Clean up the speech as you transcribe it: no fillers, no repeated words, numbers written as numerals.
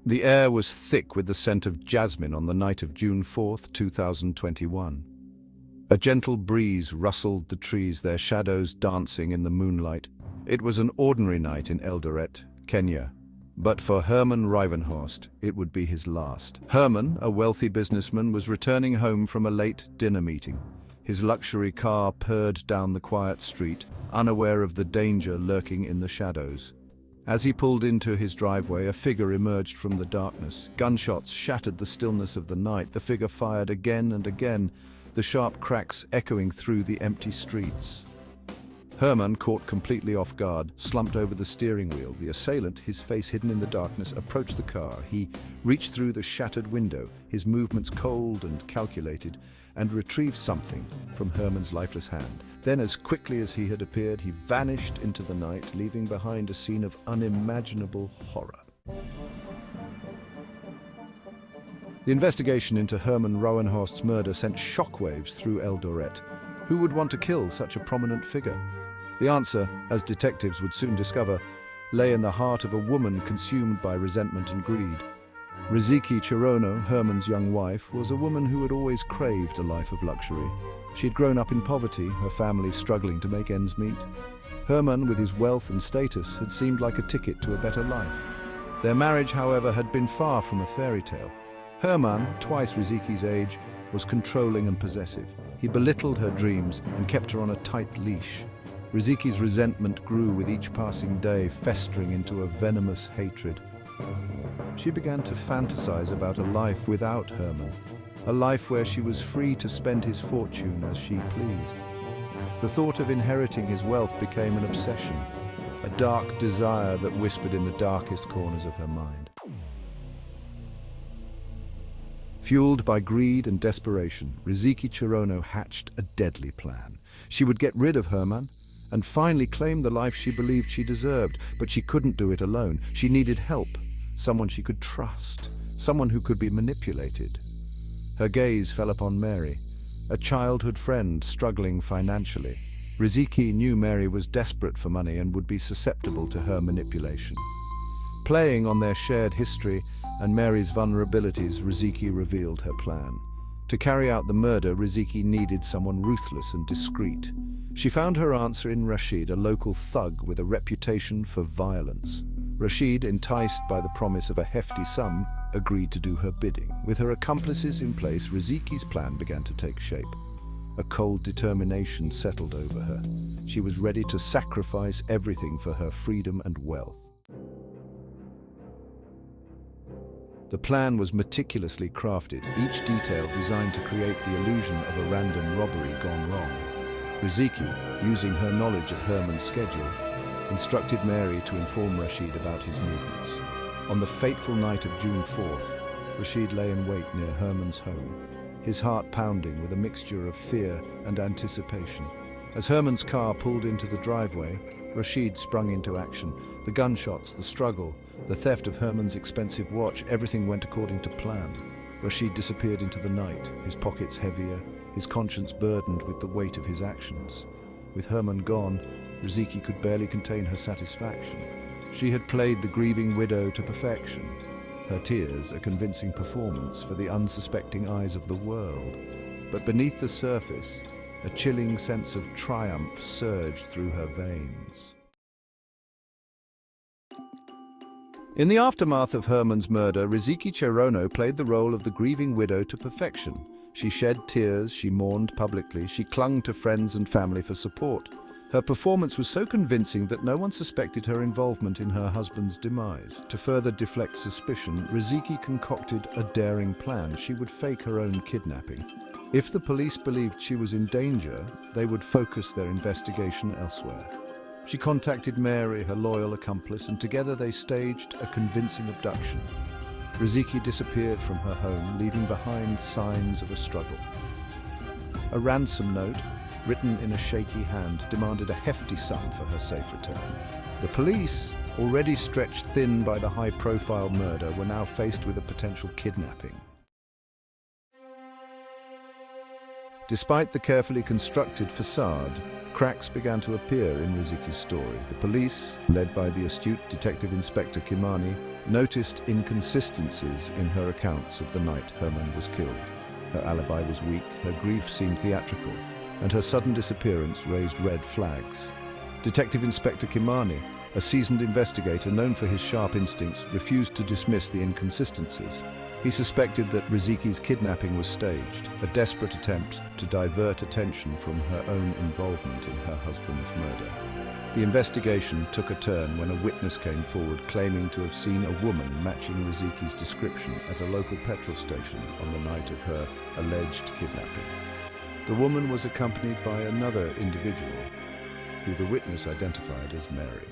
The air was thick with the scent of jasmine on the night of June 4th, 2021. A gentle breeze rustled the trees, their shadows dancing in the moonlight. It was an ordinary night in Eldoret, Kenya. But for Herman Rivenhorst, it would be his last. Herman, a wealthy businessman, was returning home from a late dinner meeting. His luxury car purred down the quiet street, unaware of the danger lurking in the shadows. As he pulled into his driveway, a figure emerged from the darkness. Gunshots shattered the stillness of the night. The figure fired again and again, the sharp cracks echoing through the empty streets. Herman, caught completely off guard, slumped over the steering wheel. The assailant, his face hidden in the darkness, approached the car. He reached through the shattered window, his movements cold and calculated, and retrieved something from Herman's lifeless hand. Then, as quickly as he had appeared, he vanished into the night, leaving behind a scene of unimaginable horror. The investigation into Herman Rivenhorst's murder sent shockwaves through Eldoret. Who would want to kill such a prominent figure? The answer, as detectives would soon discover, lay in the heart of a woman consumed by resentment and greed. Riziki Cherono, Herman's young wife, was a woman who had always craved a life of luxury. She had grown up in poverty, her family struggling to make ends meet. Herman, with his wealth and status, had seemed like a ticket to a better life. Their marriage, however, had been far from a fairy tale. Herman, twice Riziki's age, was controlling and possessive. He belittled her dreams and kept her on a tight leash. Riziki's resentment grew with each passing day, festering into a venomous hatred. She began to fantasize about a life without Herman, a life where she was free to spend his fortune as she pleased. The thought of inheriting his wealth became an obsession, a dark desire that whispered in the darkest corners of her mind. Fueled by greed and desperation, Riziki Cherono hatched a deadly plan. She would get rid of Herman and finally claim the life she believed she deserved, but she couldn't do it alone. She needed help, someone she could trust, someone who could be manipulated. Her gaze fell upon Mary, a childhood friend struggling financially. Riziki knew Mary was desperate for money and would be susceptible to her manipulation. Playing on their shared history and Mary's vulnerabilities, Riziki revealed her plan. To carry out the murder, Riziki needed someone ruthless and discreet. She found her answer in Rashid, a local thug with a reputation for violence. Rashid, enticed by the promise of a hefty sum, agreed to do her bidding. With her accomplices in place, Riziki's plan began to take shape. A cold determination settled over her. She was ready to sacrifice everything for her freedom and wealth. The plan was meticulously crafted, each detail designed to create the illusion of a random robbery gone wrong. Riziki, using her knowledge of Herman's schedule, instructed Mary to inform Rashid about his movements. On the fateful night of June 4th, Rashid lay in wait near Herman's home, his heart pounding with a mixture of fear and anticipation. As Herman's car pulled into the driveway, Rashid sprung into action. The gunshots, the struggle, the theft of Herman's expensive watch, everything went according to plan. Rashid disappeared into the night, his pockets heavier, his conscience burdened with the weight of his actions. With Herman gone, Riziki could barely contain her satisfaction. She had played the grieving widow to perfection, her tears a convincing performance for the unsuspecting eyes of the world. But beneath the surface, a chilling sense of triumph surged through her veins. In the aftermath of Herman's murder, Riziki Cherono played the role of the grieving widow to perfection. She shed tears, she mourned publicly, she clung to friends and family for support. Her performance was so convincing that no one suspected her involvement in her husband's demise. To further deflect suspicion, Riziki concocted a daring plan. She would fake her own kidnapping. If the police believed she was in danger, they would focus their investigation elsewhere. She contacted Mary, her loyal accomplice, and together they staged a convincing abduction. Riziki disappeared from her home, leaving behind signs of a struggle. A ransom note, written in a shaky hand, demanded a hefty sum for her safe return. The police, already stretched thin by the high-profile murder, were now faced with a potential kidnapping. Despite the carefully constructed facade, Cracks began to appear in Riziki's story. The police, led by the astute Detective Inspector Kimani, noticed inconsistencies in her accounts of the night Herman was killed. Her alibi was weak, her grief seemed theatrical, and her sudden disappearance raised red flags. Detective Inspector Kimani, a seasoned investigator known for his sharp instincts, refused to dismiss the inconsistencies. He suspected that Riziki's kidnapping was staged, a desperate attempt to divert attention from her own involvement in her husband's murder. The investigation took a turn when a witness came forward claiming to have seen a woman matching Riziki's description at a local petrol station on the night of her alleged kidnapping. The woman was accompanied by another individual, who the witness identified as Mary.